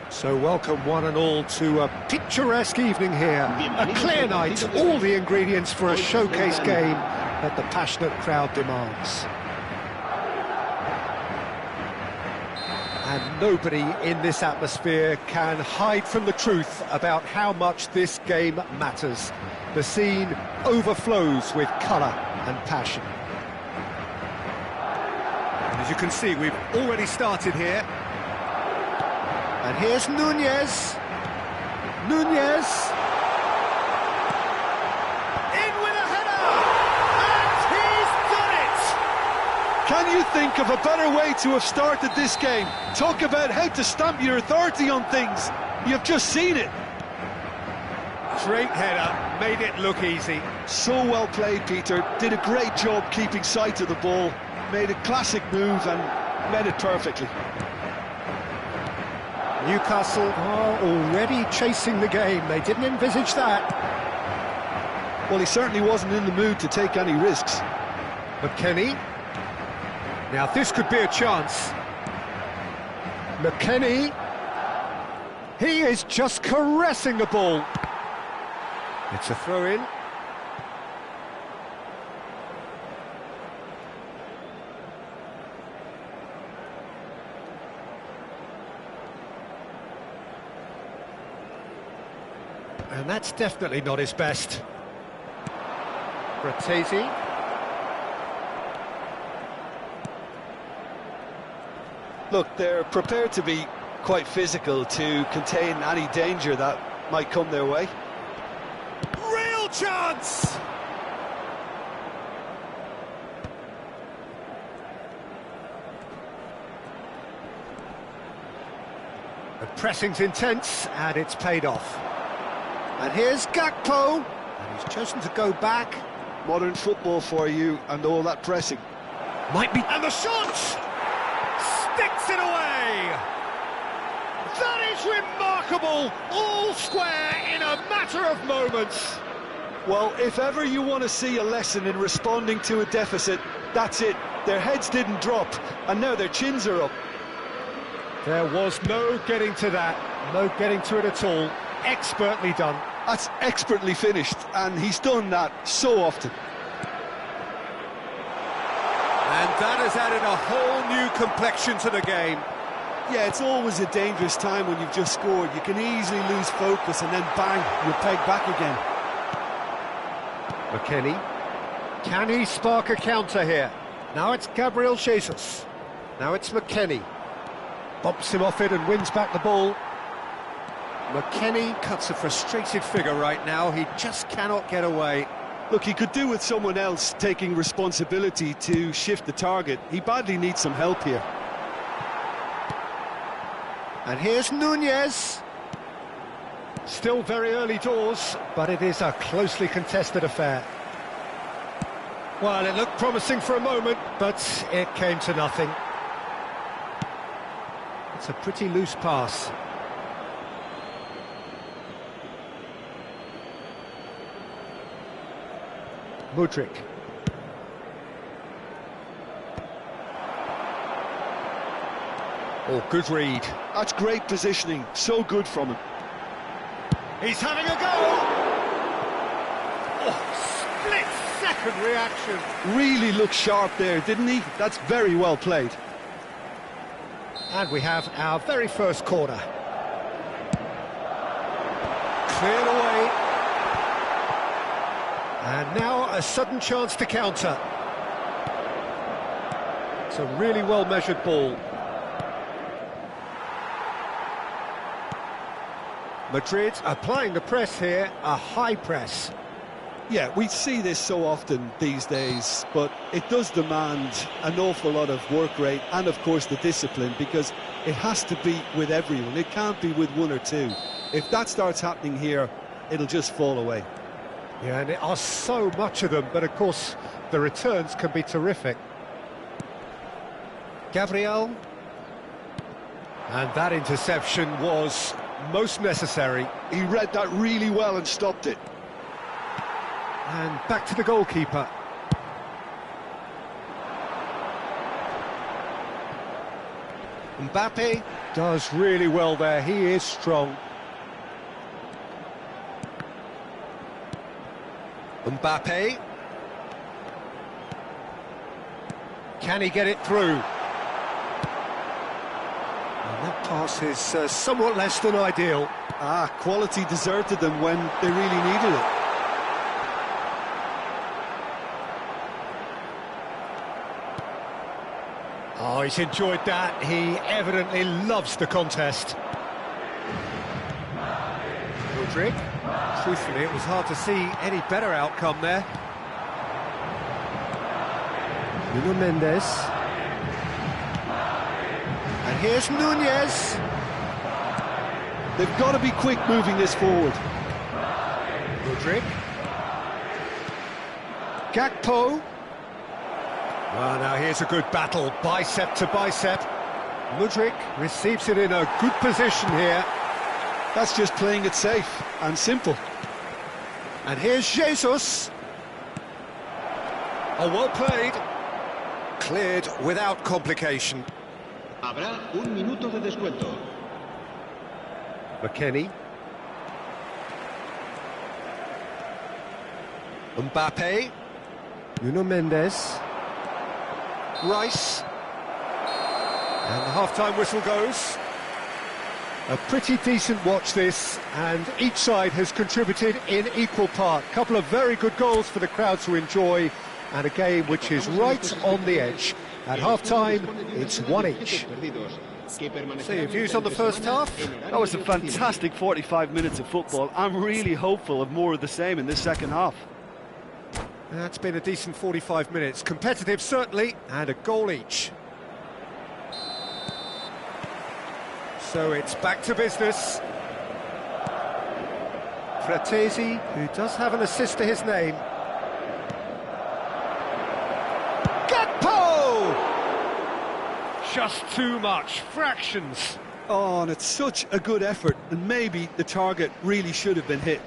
So welcome one and all to a picturesque evening here. A clear night, all the ingredients for a showcase game that the passionate crowd demands. And nobody in this atmosphere can hide from the truth about how much this game matters. The scene overflows with colour and passion. And as you can see, we've already started here. And here's Nunez. Nunez. In with a header! And he's done it! Can you think of a better way to have started this game? Talk about how to stamp your authority on things. You've just seen it. Great header, made it look easy. So well played, Peter. Did a great job keeping sight of the ball. Made a classic move and made it perfectly. Newcastle are already chasing the game. They didn't envisage that. Well, he certainly wasn't in the mood to take any risks. McKennie. Now this could be a chance. McKennie. He is just caressing the ball. It's a throw-in. And that's definitely not his best. Bratesi. Look, they're prepared to be quite physical to contain any danger that might come their way. Real chance! The pressing's intense, and it's paid off. And here's Gakpo, and he's chosen to go back. Modern football for you, and all that pressing. Might be... And the shot! Sticks it away! That is remarkable! All square in a matter of moments. Well, if ever you want to see a lesson in responding to a deficit, that's it. Their heads didn't drop, and now their chins are up. There was no getting to that, no getting to it at all. Expertly done. That's expertly finished, and he's done that so often. And that has added a whole new complexion to the game. Yeah, it's always a dangerous time when you've just scored. You can easily lose focus, and then bang, you're pegged back again. McKennie. Can he spark a counter here? Now it's Gabriel Jesus. Now it's McKennie. Bumps him off it and wins back the ball. McKennie cuts a frustrated figure right now. He just cannot get away. Look, he could do with someone else taking responsibility to shift the target. He badly needs some help here. And here's Nunez. Still very early doors, but it is a closely contested affair. Well, it looked promising for a moment, but it came to nothing. It's a pretty loose pass. Mudryk. Oh, good read. That's great positioning, so good from him. He's having a go! Oh, split-second reaction. Really looked sharp there, didn't he? That's very well played. And we have our very first corner. Cleared away. And now a sudden chance to counter. It's a really well-measured ball. Madrid applying the press here, a high press. Yeah, we see this so often these days, but it does demand an awful lot of work rate and, of course, the discipline, because it has to be with everyone. It can't be with one or two. If that starts happening here, it'll just fall away. Yeah, and there are so much of them, but of course the returns can be terrific. Gabriel. And that interception was most necessary. He read that really well and stopped it. And back to the goalkeeper. Mbappe does really well there, he is strong. Mbappe. Can he get it through? And that pass is somewhat less than ideal. Quality deserted them when they really needed it. Oh, he's enjoyed that. He evidently loves the contest. Rodrigue. Truthfully, it was hard to see any better outcome there. Nuno Mendes. And here's Nunez. They've got to be quick moving this forward. Rodrigue. Gakpo. Well, now here's a good battle, bicep to bicep. Mudryk receives it in a good position here. That's just playing it safe and simple. And here's Jesus. Oh, well played. Cleared without complication. Habrá un minuto de descuento. McKennie. Mbappe. Nuno Mendes. Rice. And the half-time whistle goes. A pretty decent watch this, and each side has contributed in equal part. A couple of very good goals for the crowd to enjoy, and a game which is right on the edge. At half-time, it's one each. So your views on the first half? That was a fantastic 45 minutes of football. I'm really hopeful of more of the same in this second half. That's been a decent 45 minutes. Competitive, certainly, and a goal each. So it's back to business. Fratesi, who does have an assist to his name. Gakpo! Just too much, fractions. Oh, and it's such a good effort, and maybe the target really should have been hit.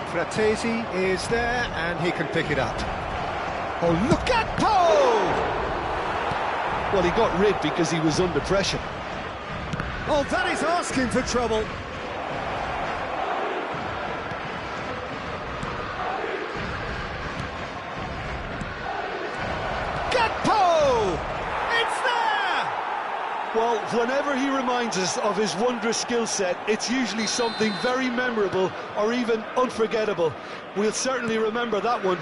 Fratesi is there, and he can pick it up. Oh, look at Gakpo! Well, he got rid because he was under pressure. Oh, that is asking for trouble. Gakpo! It's there! Well, whenever he reminds us of his wondrous skill set, it's usually something very memorable or even unforgettable. We'll certainly remember that one.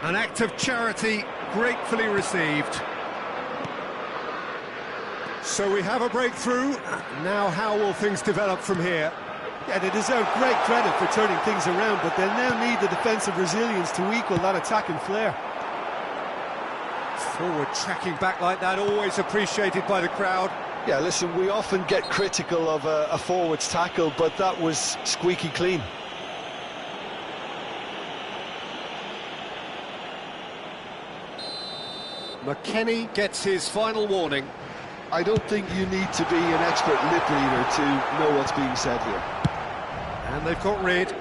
An act of charity gratefully received. So we have a breakthrough. Now how will things develop from here? Yeah, they deserve great credit for turning things around, but they'll now need the defensive resilience to equal that attacking flair. Forward tracking back like that, always appreciated by the crowd. Yeah, listen, we often get critical of a forward's tackle, but that was squeaky clean. McKennie gets his final warning. I don't think you need to be an expert lip reader to know what's being said here. And they've got rid.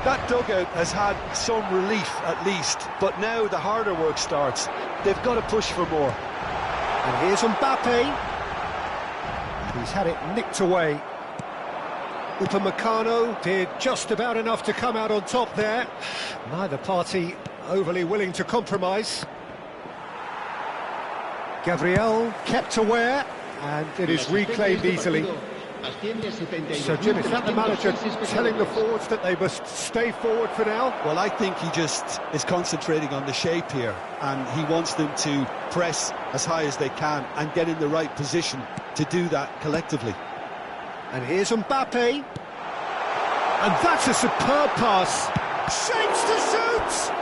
That dugout has had some relief at least, but now the harder work starts. They've got to push for more. And here's Mbappe. He's had it nicked away. Upamecano did just about enough to come out on top there. Neither party overly willing to compromise. Gabriel kept aware, and it is reclaimed easily. So, Jim, is that the manager telling the forwards that they must stay forward for now? Well, I think he just is concentrating on the shape here, and he wants them to press as high as they can and get in the right position to do that collectively. And here's Mbappe. And that's a superb pass. Shapes to shoot!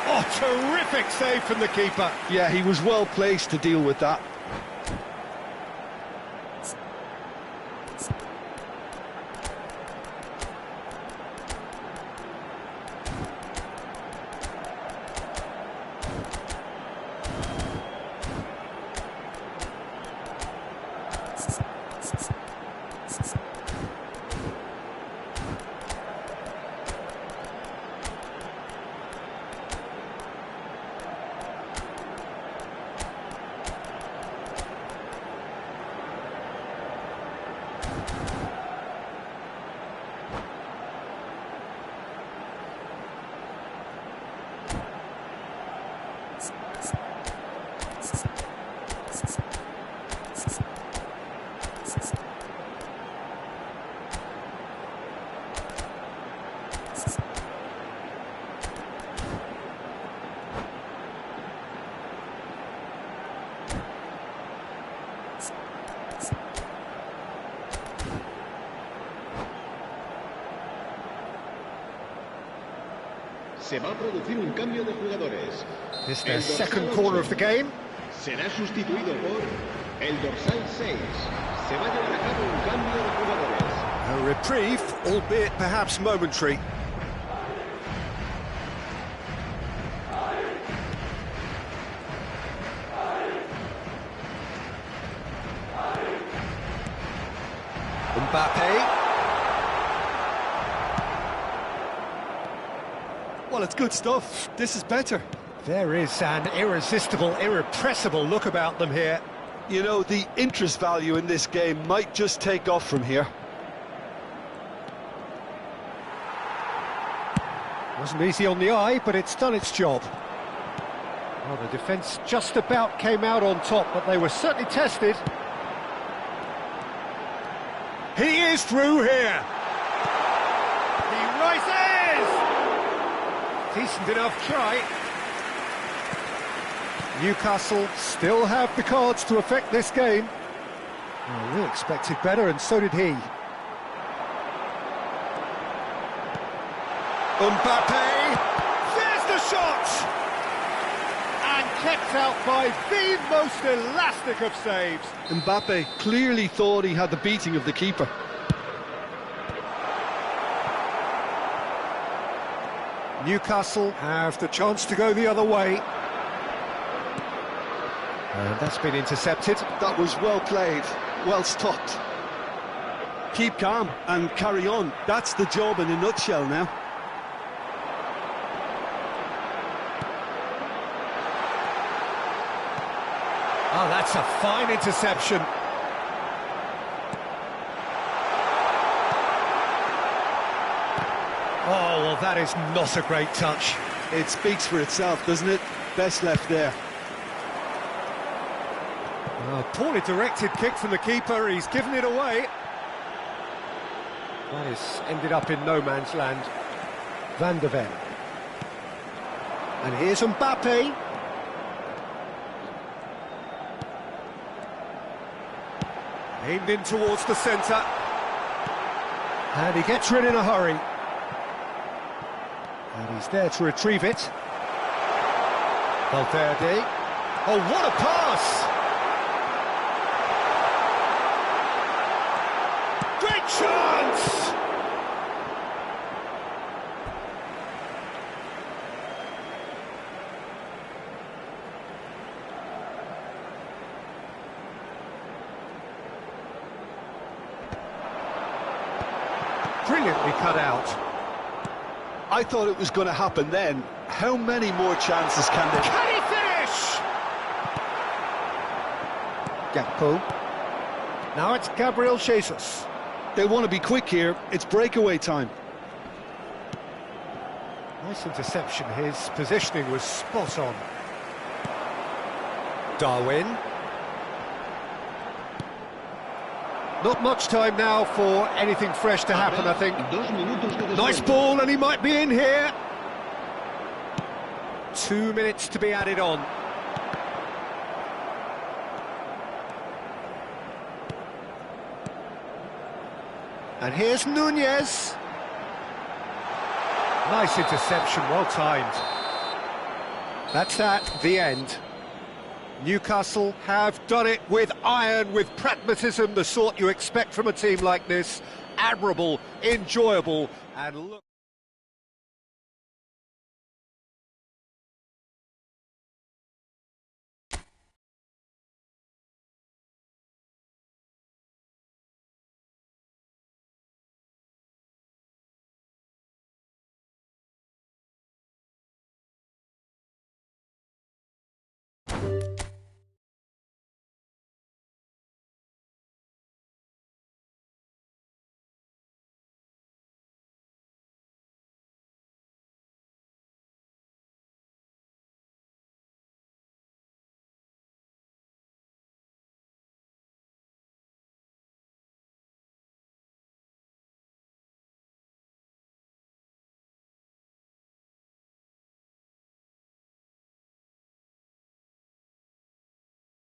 Oh, terrific save from the keeper. Yeah, he was well placed to deal with that. Se va a producir un cambio de jugadores. This is their El second dorsal corner 8 of the game. será sustituido por el dorsal 6. Se va a llevar a cabo un cambio de jugadores. A reprieve, albeit perhaps momentary. Mbappe. Well, it's good stuff. This is better. There is an irresistible, irrepressible look about them here. You know, the interest value in this game might just take off from here. Wasn't easy on the eye, but it's done its job. Well, the defence just about came out on top, but they were certainly tested. He is through here. He rises! Decent enough try. Newcastle still have the cards to affect this game. Well, we expected better, and so did he. Mbappe! There's the shot! And kept out by the most elastic of saves. Mbappe clearly thought he had the beating of the keeper. Newcastle have the chance to go the other way. And that's been intercepted. That was well played, well stopped. Keep calm and carry on. That's the job in a nutshell now. Oh, that's a fine interception. Oh, well, that is not a great touch. It speaks for itself, doesn't it? Best left there. Oh, poorly directed kick from the keeper. He's given it away. That has ended up in no man's land. Van de Ven. And here's Mbappe. Aimed in towards the centre. And he gets rid in a hurry. And he's there to retrieve it. Valverde. Oh, what a pass! Great chance! Brilliantly cut out. I thought it was going to happen then. How many more chances can they... Can he finish? Gakpo. Now it's Gabriel Jesus. They want to be quick here. It's breakaway time. Nice interception. His positioning was spot on. Darwin. Not much time now for anything fresh to happen, I think. Nice ball, and he might be in here. 2 minutes to be added on. And here's Nunez. Nice interception, well timed. That's that, the end. Newcastle have done it with iron, with pragmatism, the sort you expect from a team like this. Admirable, enjoyable, and look...